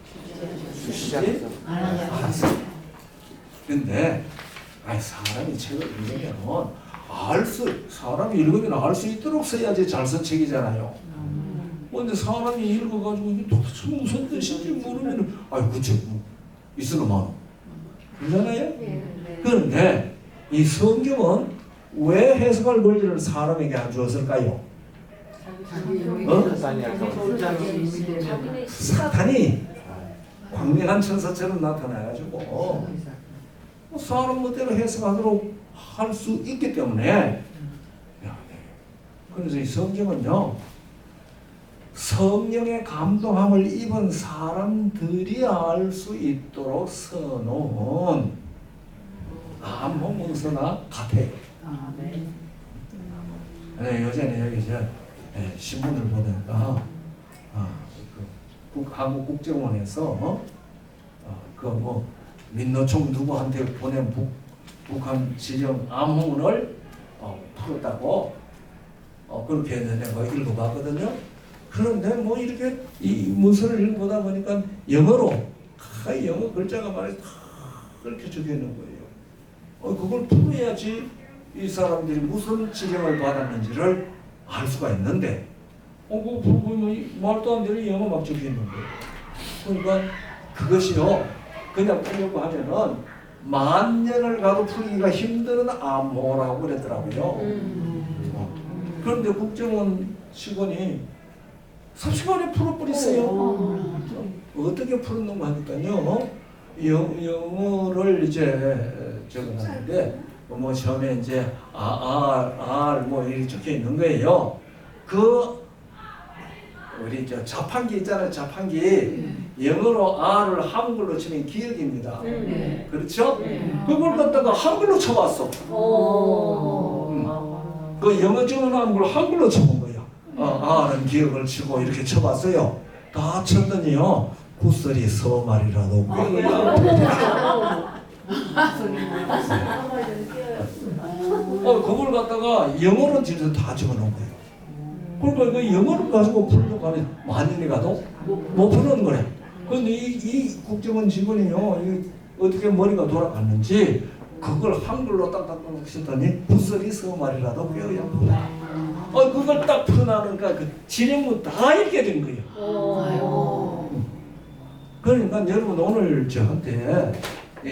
주시지 않습니다. 그런데 사람이 책을 읽으면 사람이 읽으면 알 수 있도록 써야지 잘 쓴 책이잖아요. 근데 사람이 읽어가지고 이게 도대체 무슨 뜻인지 모르면 그치 있으면 그러잖아요. 그런데 이 성경은 왜 해석할 권리를 사람에게 안 주었을까요? 사탄이 광명한 천사처럼 나타나가지고 사람 멋대로 해석하도록 할 수 있기 때문에 그래서 이 성경은요 성령의 감동함을 입은 사람들이 알 수 있도록 써놓은 암호문서나 같아요. 요새는 여기 신문을 보니까 한국국정원에서 민노총 누구한테 보낸 북한 지령 암호문을 풀었다고 그렇게 내가 읽어봤거든요. 그런데 이렇게 이 문서를 읽어보다 보니까 영어로 영어 글자가 말해 다 그렇게 적혀 있는 거예요. 그걸 풀어야지 이 사람들이 무슨 지령을 받았는지를 알 수가 있는데 그거 보면 말도 안 되는 영어 막 적혀 있는 거예요. 그러니까 그것이요 그냥 풀려고 하면은 만 년을 가도 풀기가 힘든 암호라고 그랬더라고요. 그런데 국정원 직원이 30만에 풀어버렸어요. 어떻게 풀었는가 하니까요. 영어를 이제 적어놨는데 처음에 이제 이렇게 적혀 있는 거예요. 우리 자판기 있잖아요. 자판기 영어로 R을 한글로 치면 기억입니다. 그렇죠? 그걸 갖다가 한글로 쳐봤어. 그 영어 적어놓은 걸 한글로 쳐본 거야. R은 기억을 치고 이렇게 쳐봤어요. 다 쳤더니요. 구슬이 서말이라도 그걸 갖다가 영어로 진짜 다 적어놓은 거예요. 그러니까 그 영어를 가지고 풀려고 하면 만 년이 가도 못 푸는 거래. 그런데 이 국정원 직원이요, 어떻게 머리가 돌아갔는지 그걸 한글로 딱딱 쓰더니 구슬이 서말이라도 배워야 그걸 딱 풀어나니까 그 진행문 다 읽게 된 거예요. 그러니까 여러분 오늘 저한테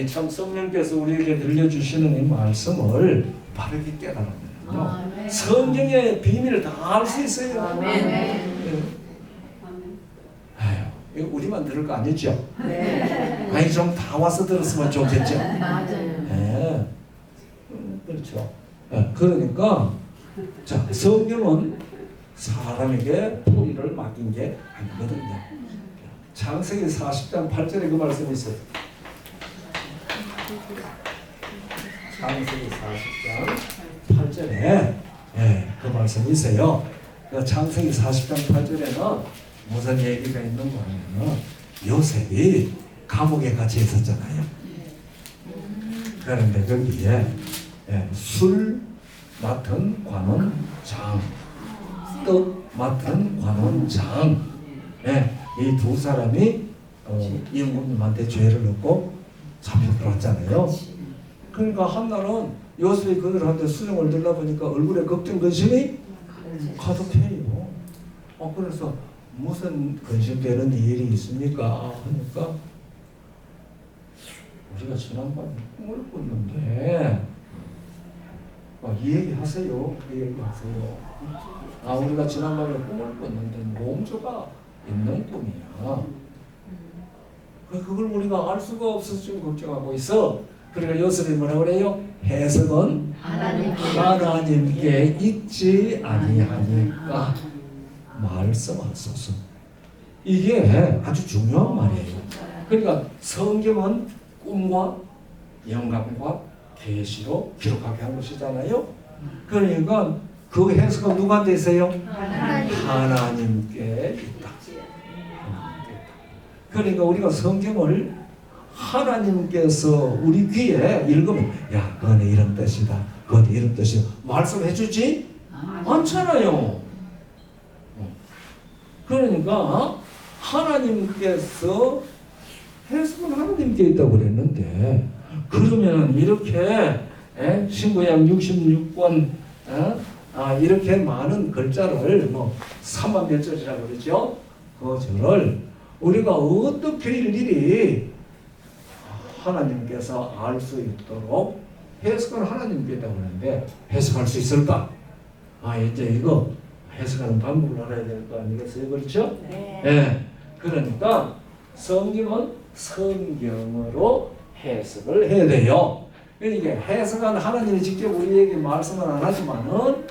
참 성령께서 우리에게 들려주시는 이 말씀을 바르게 깨달으면요 성경의 비밀을 다 알 수 있어요. 이거 우리만 들을 거 아니죠? 좀 다 와서 들었으면 좋겠죠? 맞아요. 그렇죠. 그러니까 자 성경은 사람에게 도리를 맡긴 게 아니거든요. 창세기 40장 8절에 그 말씀이 있어요. 창세기 40장 8절에 그 말씀이 있어요. 그 창세기 40장 8절에는 무슨 얘기가 있는 거냐면 요셉이 감옥에 갇혀 있었잖아요. 그런데 거기에 술 맡은 관원 장 떡 맡은 관원장, 예, 이 두 사람이 임금님한테 죄를 넣고 잡혀 들어왔잖아요. 그러니까 한나는 요셉이 그들한테 수정을 들다 보니까 얼굴에 걱정 근심이 가득해요. 그래서 무슨 근심되는 일이 있습니까? 하니까 우리가 지난번에 꿈을 꿨는데 이 얘기 하세요. 그 얘기 하세요. 우리가 지난번에 꿈을 꿨는데 몸조가 있는 꿈이야. 그걸 우리가 알 수가 없어서 지금 걱정하고 있어. 그러니까 요셉이 뭐라 그래요? 해석은 하나님께 있지 아니하니까 말씀하소서. 이게 아주 중요한 말이에요. 그러니까 성경은 꿈과 영감과 계시로 기록하게 한 것이잖아요. 그러니까 그 해석은 누구한테 있어요? 하나님께 있다. 그러니까 우리가 성경을 하나님께서 우리 귀에 읽으면 야 그건 이런 뜻이다, 그건 이런 뜻이다 말씀해 주지 않잖아요. 그러니까 하나님께서 해석은 하나님께 있다고 그랬는데 그러면 이렇게 신구약 66권 이렇게 많은 글자를 3만 몇 절이라고 그러죠. 그 절을 우리가 어떻게 일일이 하나님께서 알 수 있도록 해석은 하나님께 있다고 하는데 해석할 수 있을까? 이제 이거 해석하는 방법을 알아야 될 거 아니겠어요? 그렇죠? 네. 그러니까 성경은 성경으로 해석을 해야 돼요. 그러니까 해석은 하나님이 직접 우리에게 말씀은 안 하지만은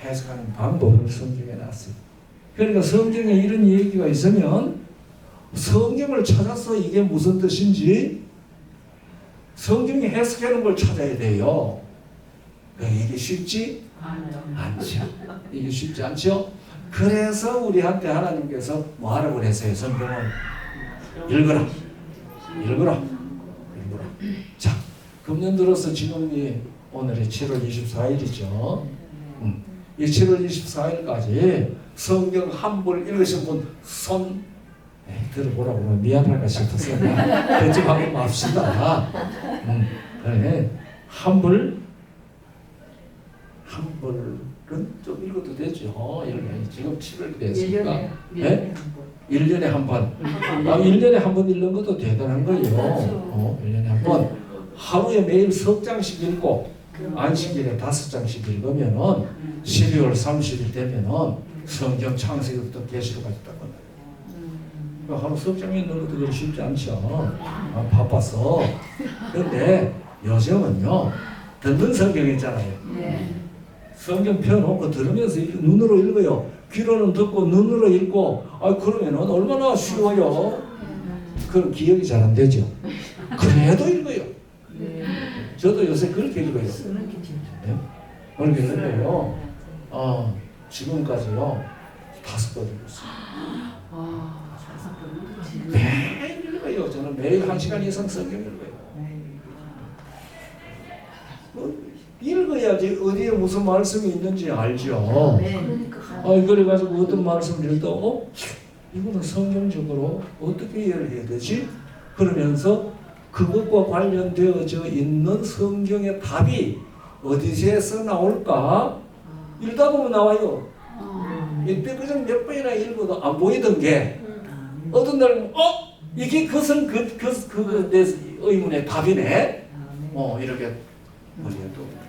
해석하는 방법을 성경에 놨어요. 그러니까 성경에 이런 얘기가 있으면 성경을 찾아서 이게 무슨 뜻인지 성경이 해석하는 걸 찾아야 돼요. 이게 쉽지 않죠. 이게 쉽지 않죠. 그래서 우리한테 하나님께서 뭐 하라고 그랬어요? 성경을 읽어라. 자, 금년 들어서 지금이 오늘이 7월 24일이죠. 이 7월 24일까지 성경 한불 읽으신 분 손 들어보라고 하면 미안할까 싶었어요. 대충 하고 맙시다. 그래. 한불은 좀 읽어도 되죠. 지금 7월 됐으니까 1년에 한 번. 1년에 한 번 읽는 것도 대단한 거예요. 1년에 한 번. 하루에 매일 석 장씩 읽고 안식일에 5장씩 읽으면은 12월 30일 되면은 성경 창세기부터 계시록까지 딱 끝나요. 하루 석 장 읽는 것도 그렇게 쉽지 않죠. 바빠서. 그런데 요즘은요 듣는 성경 있잖아요. 성경 펴놓고 들으면서 눈으로 읽어요. 귀로는 듣고 눈으로 읽고 그러면 얼마나 쉬워요. 그럼 기억이 잘 안 되죠. 그래도 읽어요. 저도 요새 그렇게 읽어요. 그렇게 읽어요. 지금까지요 5번 읽었어요. 매일 읽어요. 저는 매일 1시간 이상 성경 읽어요. 읽어야지 어디에 무슨 말씀이 있는지 알죠. 그래가지고 어떤 말씀을 읽도 이거는 성경적으로 어떻게 이해를 해야 되지? 그러면서 그것과 관련되어져 있는 성경의 답이 어디서 나올까? 읽다 보면 나와요. 이때 그냥 몇 번이나 읽어도 안 보이던 게 어떤 날은 이게 그것은 내 의문의 답이네. 이렇게 머리에도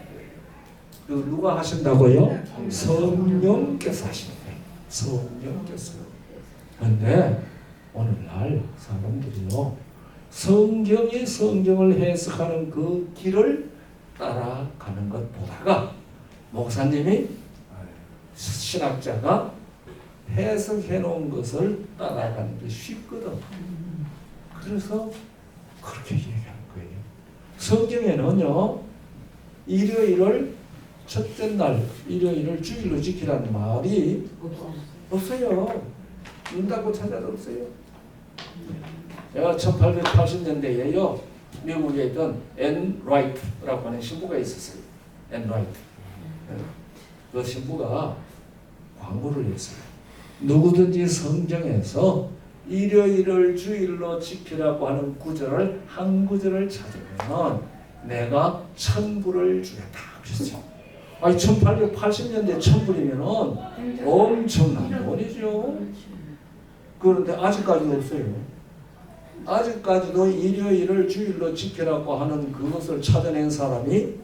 누가 하신다고요? 성령께서 하시는 거예요. 성령께서. 그런데 오늘날 사람들이요 성경이 성경을 해석하는 그 길을 따라가는 것보다가 목사님이 신학자가 해석해 놓은 것을 따라가는 게 쉽거든. 그래서 그렇게 얘기하는 거예요. 성경에는요 일요일을 첫째 날 일요일을 주일로 지키라는 말이 없어요. 눈 닫고 찾아도 없어요. 제가 1880년대에요 미국에 있던 앤 라이트라고 하는 신부가 있었어요. 앤 라이트. 그 신부가 광고를 했어요. 누구든지 성경에서 일요일을 주일로 지키라고 하는 구절을 한 구절을 찾으면 내가 1,000불을 주겠다 그랬어요. 아니 1880년대 1,000불이면은 엄청난 돈이죠. 그런데 아직까지도 없어요. 아직까지도 일요일을 주일로 지키라고 하는 그것을 찾아낸 사람이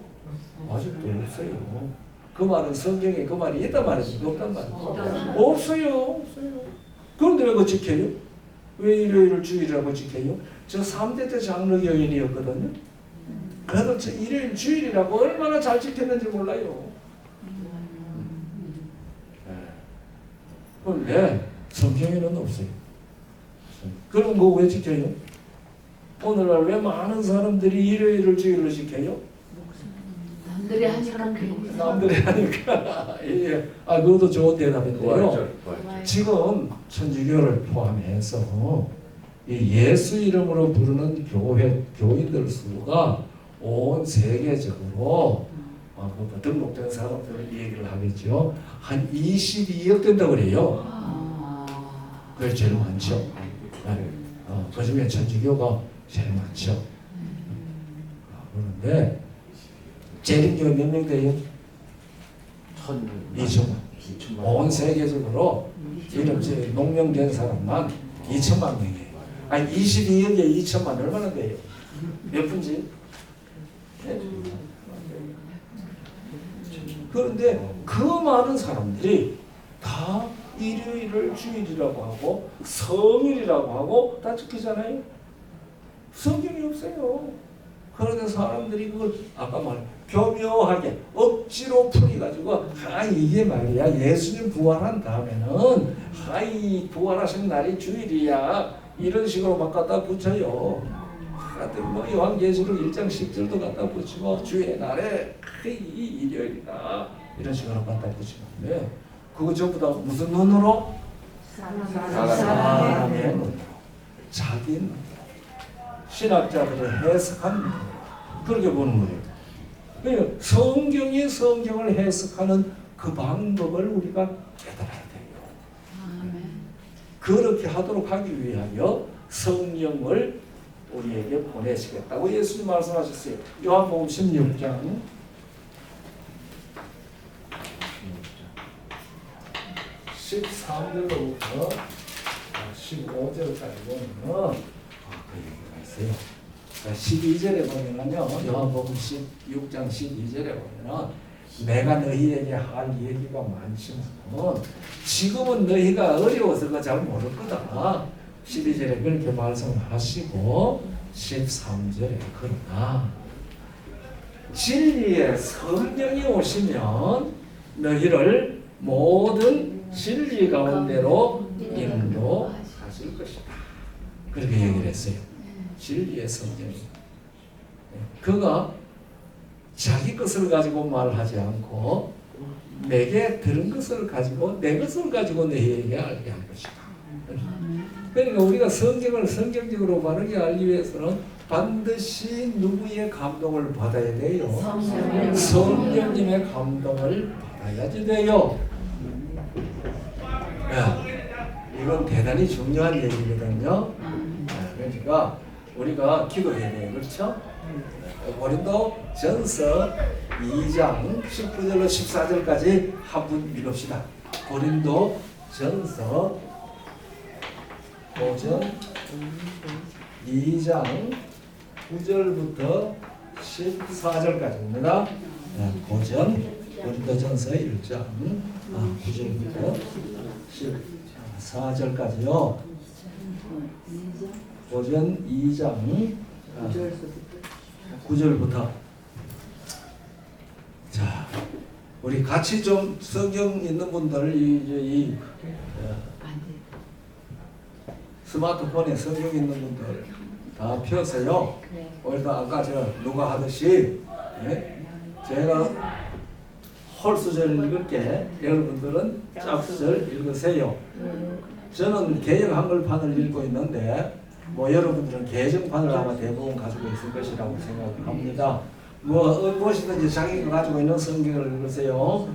아직도 없어요. 그 말은 성경에 그 말이 있단 말이지 없단 말이지. 없어요. 그런데 왜 그거 지켜요? 왜 일요일을 주일이라고 지켜요? 저 3대 때 장로교인이었거든요. 그래도 저 일요일 주일이라고 얼마나 잘 지켰는지 몰라요. 그런데 성경에는 없어요. 그럼 그거 왜 지켜요? 오늘날 왜 많은 사람들이 일요일을 주일로 지켜요? 남들이 하니까 남들이 하니까. 예. 아, 그것도 좋은 대답인데요. 지금 천주교를 포함해서 이 예수 이름으로 부르는 교인들 수가 온 세계적으로 등록된 사람들 얘기를 하겠죠. 한 22억 된다고 그래요. 그게 제일 많죠. 그 중에 천주교가 제일 많죠. 그런데 재림교회 몇 명 돼요? 2천만. 온 세계적으로 이름 농명된 사람만 2천만 명이에요. 아니 22억에 2천만 얼마나 돼요? 몇 분지? 그런데 그 많은 사람들이 다 일요일을 주일이라고 하고 성일이라고 하고 다 지키잖아요. 성경이 없어요. 그런데 사람들이 그걸 아까 교묘하게 억지로 풀이가지고 이게 말이야 예수님 부활한 다음에는 이 부활하신 날이 주일이야 이런 식으로 막 갖다 붙여요. 뭐 요한계시록 1장 10절도 갖다 붙이고 주의 날에 이 일요일이다 이런 식으로 갖다 붙이는데 그거 전부 다 무슨 눈으로? 사람의 눈으로, 자기 눈으로, 신학자들이 해석한 눈으로 그렇게 보는 거예요. 그러니까 성경이 성경을 해석하는 그 방법을 우리가 깨달아야 돼요. 그렇게 하도록 하기 위하여 성령을 우리에게 보내시겠다고 예수님 말씀하셨어요. 요한복음 16장 13절부터 15절까지 보면 그 얘기가 있어요. 12절에 보면요, 요한복음 16장 12절에 보면 내가 너희에게 할 얘기가 많지만 지금은 너희가 어려워서 그거 잘 모르거든. 12절에 그렇게 말씀하시고 13절에 그러나 진리의 성령이 오시면 너희를 모든 진리 가운데로 인도하실 것이다. 그렇게 얘기를 했어요. 진리의 성령이. 그가 자기 것을 가지고 말하지 않고 내게 들은 것을 가지고 내 것을 가지고 너희에게 알게 할 것이다. 그러니까 우리가 성경을 성경적으로 바르게 알기 위해서는 반드시 누구의 감동을 받아야 돼요? 성령님의 감동을 받아야지 돼요. 이건 대단히 중요한 얘기거든요. 그러니까 우리가 기도해야 돼요. 그렇죠? 고린도 전서 2장 19절로 14절까지 한번 읽읍시다. 고린도 전서 2장 9절부터 14절까지입니다. 고린도 전서 1장 9절부터 14절까지요. 고전 2장 9절부터. 자, 우리 같이 좀 성경 있는 분들 이 스마트폰에 성경 있는 분들 다 펴세요. 오늘도 아까 누가 하듯이 제가 홀수절 읽을게. 여러분들은 짝수절 읽으세요. 저는 개역 한글판을 읽고 있는데 여러분들은 개정판을 아마 대부분 가지고 있을 것이라고 생각합니다. 무엇이든지 자기가 가지고 있는 성경을 읽으세요.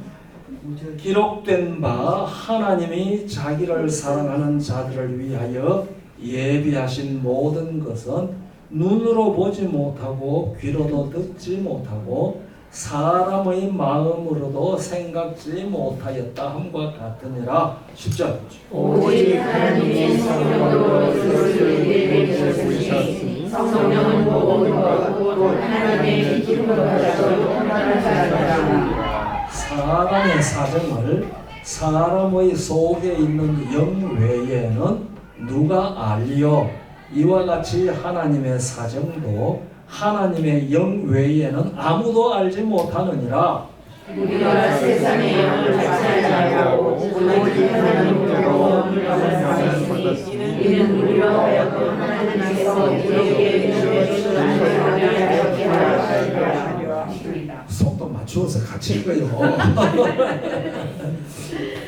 기록된 바 하나님이 자기를 사랑하는 자들을 위하여 예비하신 모든 것은 눈으로 보지 못하고 귀로도 듣지 못하고 사람의 마음으로도 생각지 못하였다 함과 같으니라. 10절. 오직 하나님의 성령으로 그것을 예비하셨으니 성령은 모든 것 곧 하나님의 기쁨을 가지고 평안을 가져라. 사람의 사정을 사람의 속에 있는 영 외에는 누가 알리요? 이와 같이 하나님의 사정도 하나님의 영 외에는 아무도 알지 못하느니라. 우리가 세상의 영을 같이 알고 오직 하나님으로 물러났으니 이는 우리로 하여금 하나님께서 우리에게 주신 안전하게 하려 하시리라. 속도 맞추어서 같이 읽어요.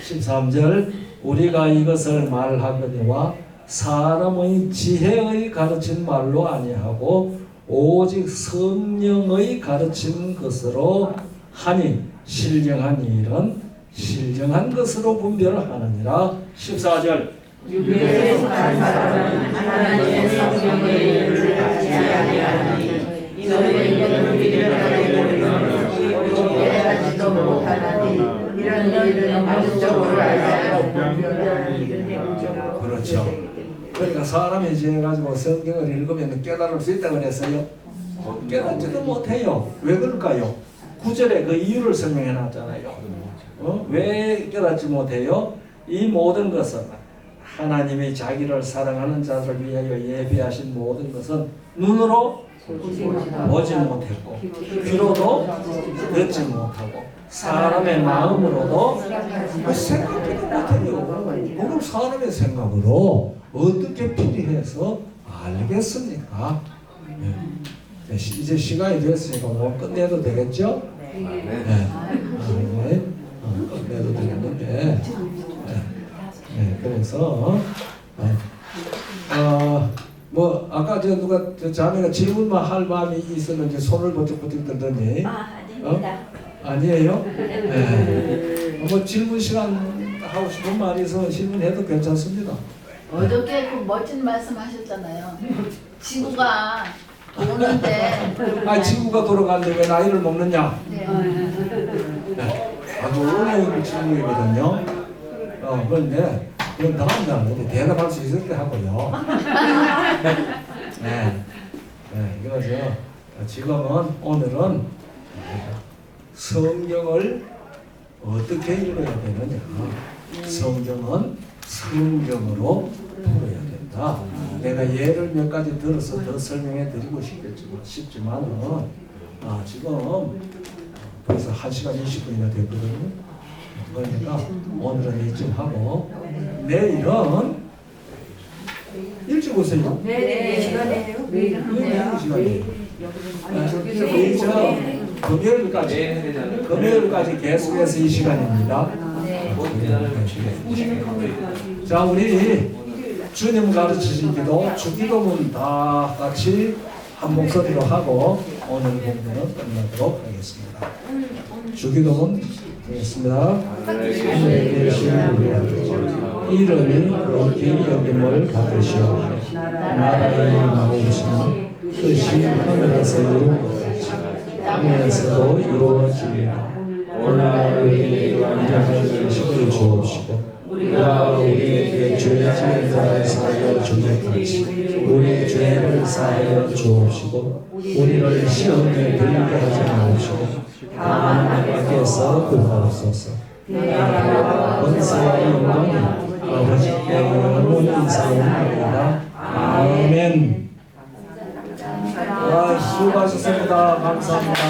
13절 우리가 이것을 말하거니와 사람의 지혜의 가르친 말로 아니하고 오직 성령의 가르친 것으로 하니 신령한 일은 신령한 것으로 분별하느니라. 14절 유대에 속한 사람은 하나님의 성령의 일을 받지 아니하니 이는 이는 미련하게 보이는 깨닫지도 못하나니 이런 일은 반적으로 알지 않고 그렇죠. 그러니까 사람이 이제 가지고 성경을 읽으면 깨달을 수 있다고 그랬어요. 깨닫지도 못해요. 왜 그럴까요? 9절에 그 이유를 설명해 놨잖아요. 왜 깨닫지 못해요? 이 모든 것은 하나님이 자기를 사랑하는 자들을 위하여 예비하신 모든 것은 눈으로 보지 못했고 귀로도 듣지 못하고 사람의 마음으로도 생각지도 못해요. 그걸 사람의 생각으로 어떻게 필요해서 알겠습니까? 네. 이제 시간이 됐으니까 뭐 끝내도 되겠죠? 네. 끝내도 되겠는데 그래서 뭐 아까 누가 자매가 질문만 할 마음이 있었는지 손을 버쩍버쩍 들더니 아닙니다. 아니에요? 네. 뭐 질문 시간 하고 싶은 말이 있으면 질문해도 괜찮습니다. 어저께 그 멋진 말씀 하셨잖아요. 지구가 오는데. 지구가 돌아가는데 왜 나이를 먹느냐? 네. 아주 어려운 질문이거든요. 그런데 그건 다음 날 대답할 수 있을 때 하고요. 그래서 지금은 오늘은 성경을 어떻게 읽어야 되느냐? 성경은 성경으로 풀어야 된다. 내가 예를 몇 가지 들어서 더 설명해 드리고 싶지만은 지금 벌써 1시간 20분이나 됐거든요. 그러니까 오늘은 이쯤 하고 내일은 일찍 오세요. 네, 시간이에요. 시간이에요. 금요일까지 계속해서 이 시간입니다. 자, 우리 주님 가르치신 기도, 주기도문 다 같이 한 목소리로 하고 오늘 공부는 끝나도록 하겠습니다. 주기도문 하겠습니다. 하늘에 계신 우리 아버지, 이름이 거룩히 여김을 받으시오. 나라의 나오시는 뜻이 하늘에서 이루어진 것 같이 땅에서도 이루어지리라. 오늘 우리에게 완전한 음식을 주옵시고 우리가 우리에게 죄지은 자를 사하여 주옵같이 우리 죄를 사하여 주옵시고 우리를 시험에 들게 하지 마옵시고 다만 하나님께서 구하옵소서. 나라와 권세와 영광이 아버지께 영원히 있사옵나이다. 아멘. 수고하셨습니다. 감사합니다.